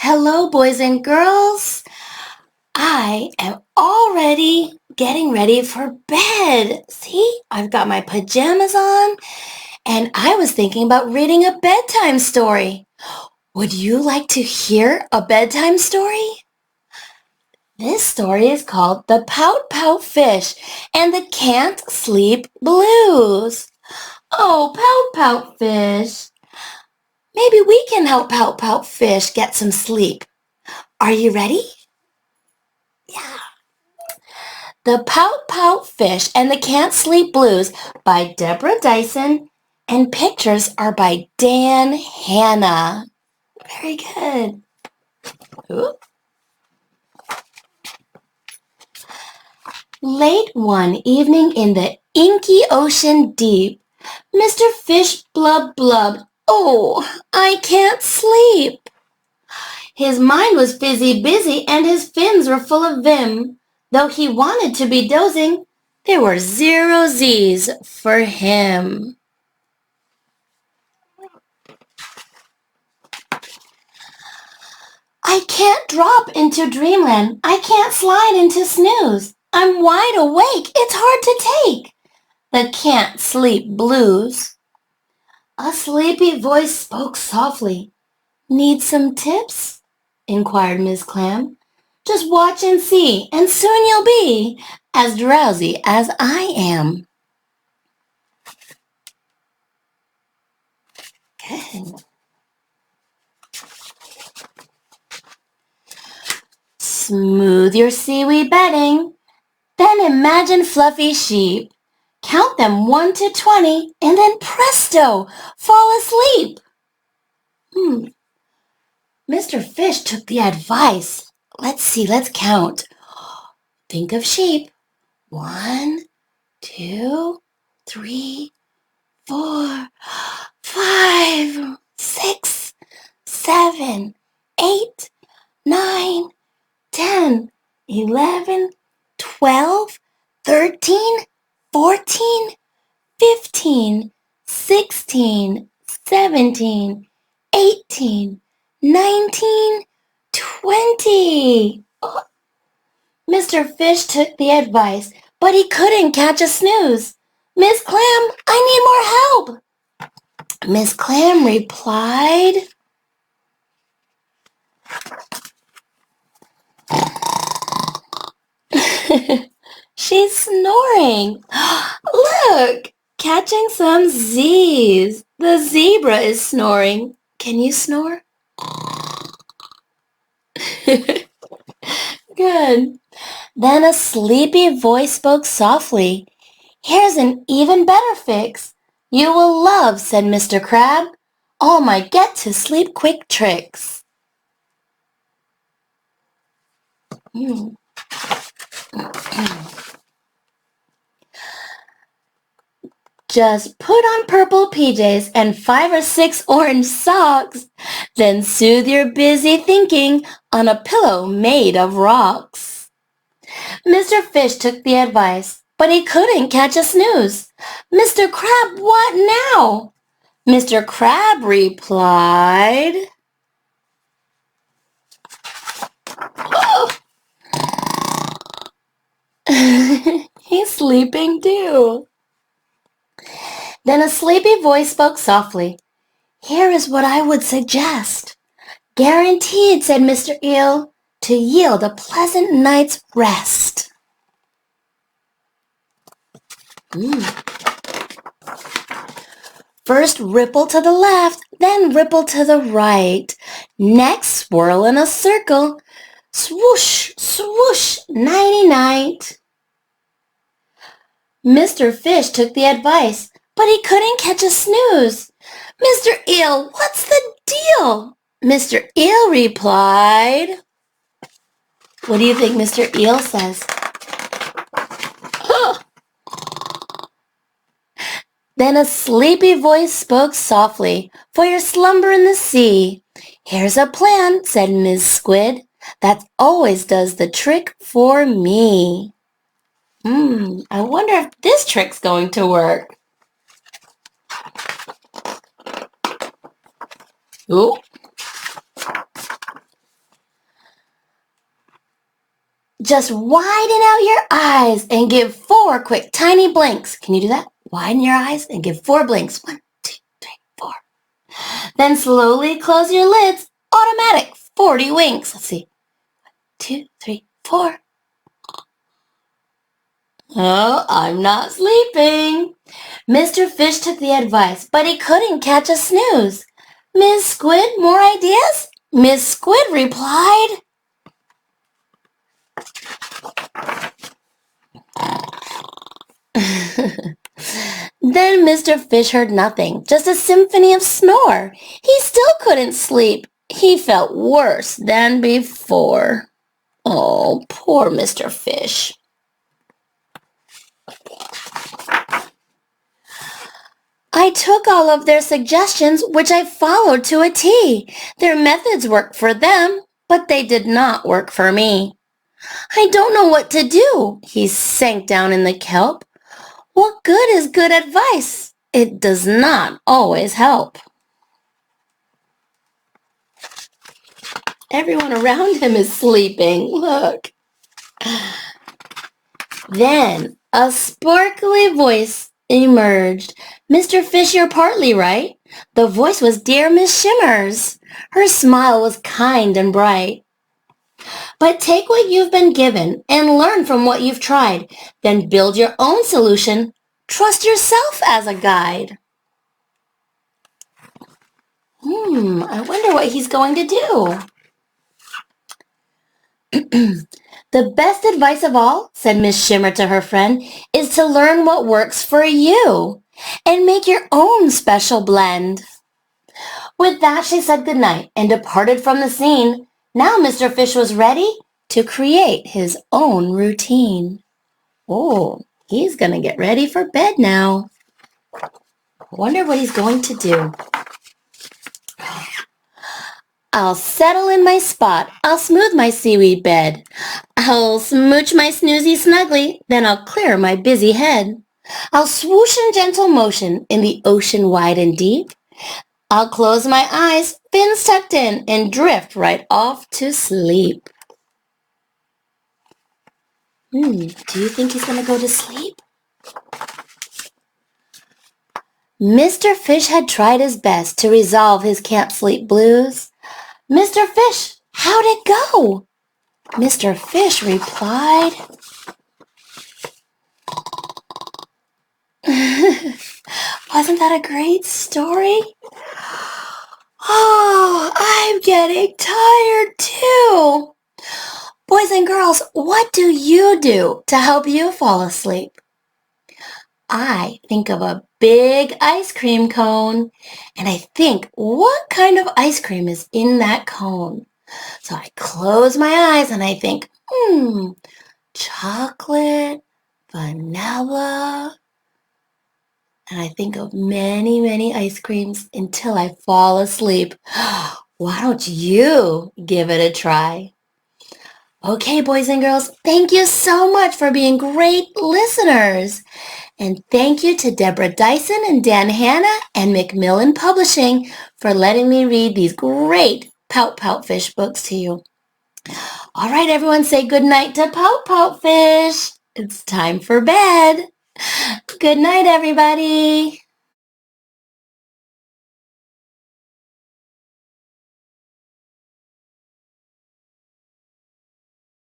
Hello, boys and girls. I am already getting ready for bed. See, I've got my pajamas on, and I was thinking about reading a bedtime story. Would you like to hear a bedtime story? This story is called The Pout-Pout Fish and the Can't Sleep Blues. Oh, Pout-Pout Fish. Maybe we can help Pout-Pout Fish get some sleep. Are you ready? Yeah. The Pout-Pout Fish and the Can't Sleep Blues by Deborah Dyson, and pictures are by Dan Hanna. Very good. Ooh. Late one evening in the inky ocean deep, Mr. Fish blubbed, "Oh, I can't sleep." His mind was busy, and his fins were full of vim. Though he wanted to be dozing, there were 0 Z's for him. I can't drop into dreamland. I can't slide into snooze. I'm wide awake. It's hard to take the can't sleep blues. A sleepy voice spoke softly. Need some tips? Inquired Miss Clam. Just watch and see, and soon you'll be as drowsy as I am. Good. Smooth your seaweed bedding. Then imagine fluffy sheep. Count them 1 to 20, and then presto, fall asleep. Mr. Fish took the advice. Let's count. Think of sheep. 1, 2, 3, 4, 5, 6, 7, 8, 9, 10, 11, 12, 13, 14, 15, 16, 17, 18, 19, 20. Oh. Mr. Fish took the advice, but he couldn't catch a snooze. Miss Clam, I need more help. Miss Clam replied, she's snoring. Look, catching some Z's. The zebra is snoring. Can you snore? Good. Then a sleepy voice spoke softly. Here's an even better fix. You will love, said Mr. Crab, all my get-to-sleep quick tricks. Just put on purple PJs and 5 or 6 orange socks. Then soothe your busy thinking on a pillow made of rocks. Mr. Fish took the advice, but he couldn't catch a snooze. Mr. Crab, what now? Mr. Crab replied, oh. He's sleeping too. Then a sleepy voice spoke softly. Here is what I would suggest. Guaranteed, said Mr. Eel, to yield a pleasant night's rest. First ripple to the left, then ripple to the right. Next swirl in a circle. Swoosh, swoosh, nighty-night. Mr. Fish took the advice, but he couldn't catch a snooze. Mr. Eel, what's the deal? Mr. Eel replied. What do you think Mr. Eel says? Then a sleepy voice spoke softly, for your slumber in the sea. Here's a plan, said Miss Squid, that always does the trick for me. I wonder if this trick's going to work. Ooh. Just widen out your eyes and give 4 quick tiny blinks. Can you do that? Widen your eyes and give 4 blinks. 1, 2, 3, 4. Then slowly close your lids. Automatic 40 winks. Let's see. 2, 3, 4. Oh, I'm not sleeping. Mr. Fish took the advice, but he couldn't catch a snooze. Miss Squid, more ideas? Miss Squid replied. Then Mr. Fish heard nothing, just a symphony of snore. He still couldn't sleep. He felt worse than before. Oh, poor Mr. Fish. I took all of their suggestions, which I followed to a T. Their methods worked for them, but they did not work for me. I don't know what to do. He sank down in the kelp. What good is good advice? It does not always help. Everyone around him is sleeping. Look. Then a sparkly voice emerged. Mr. Fish, you're partly right. The voice was dear Miss Shimmers. Her smile was kind and bright. But take what you've been given and learn from what you've tried. Then build your own solution. Trust yourself as a guide. I wonder what he's going to do. The best advice of all, said Miss Shimmer to her friend, is to learn what works for you and make your own special blend. With that, she said goodnight and departed from the scene. Now Mr. Fish was ready to create his own routine. Oh, he's going to get ready for bed now. Wonder what he's going to do. I'll settle in my spot. I'll smooth my seaweed bed. I'll smooch my snoozy snugly. Then I'll clear my busy head. I'll swoosh in gentle motion in the ocean wide and deep. I'll close my eyes, fins tucked in, and drift right off to sleep. Do you think he's going to go to sleep? Mr. Fish had tried his best to resolve his can't sleep blues. Mr. Fish, how'd it go? Mr. Fish replied. Wasn't that a great story? Oh, I'm getting tired too. Boys and girls, what do you do to help you fall asleep? I think of a big ice cream cone, and I think, what kind of ice cream is in that cone? So I close my eyes and I think, chocolate, vanilla, and I think of many, many ice creams until I fall asleep. Why don't you give it a try? Okay, boys and girls, thank you so much for being great listeners. And thank you to Deborah Dyson and Dan Hanna and Macmillan Publishing for letting me read these great Pout-Pout Fish books to you. All right, everyone, say good night to Pout-Pout Fish. It's time for bed. Good night, everybody.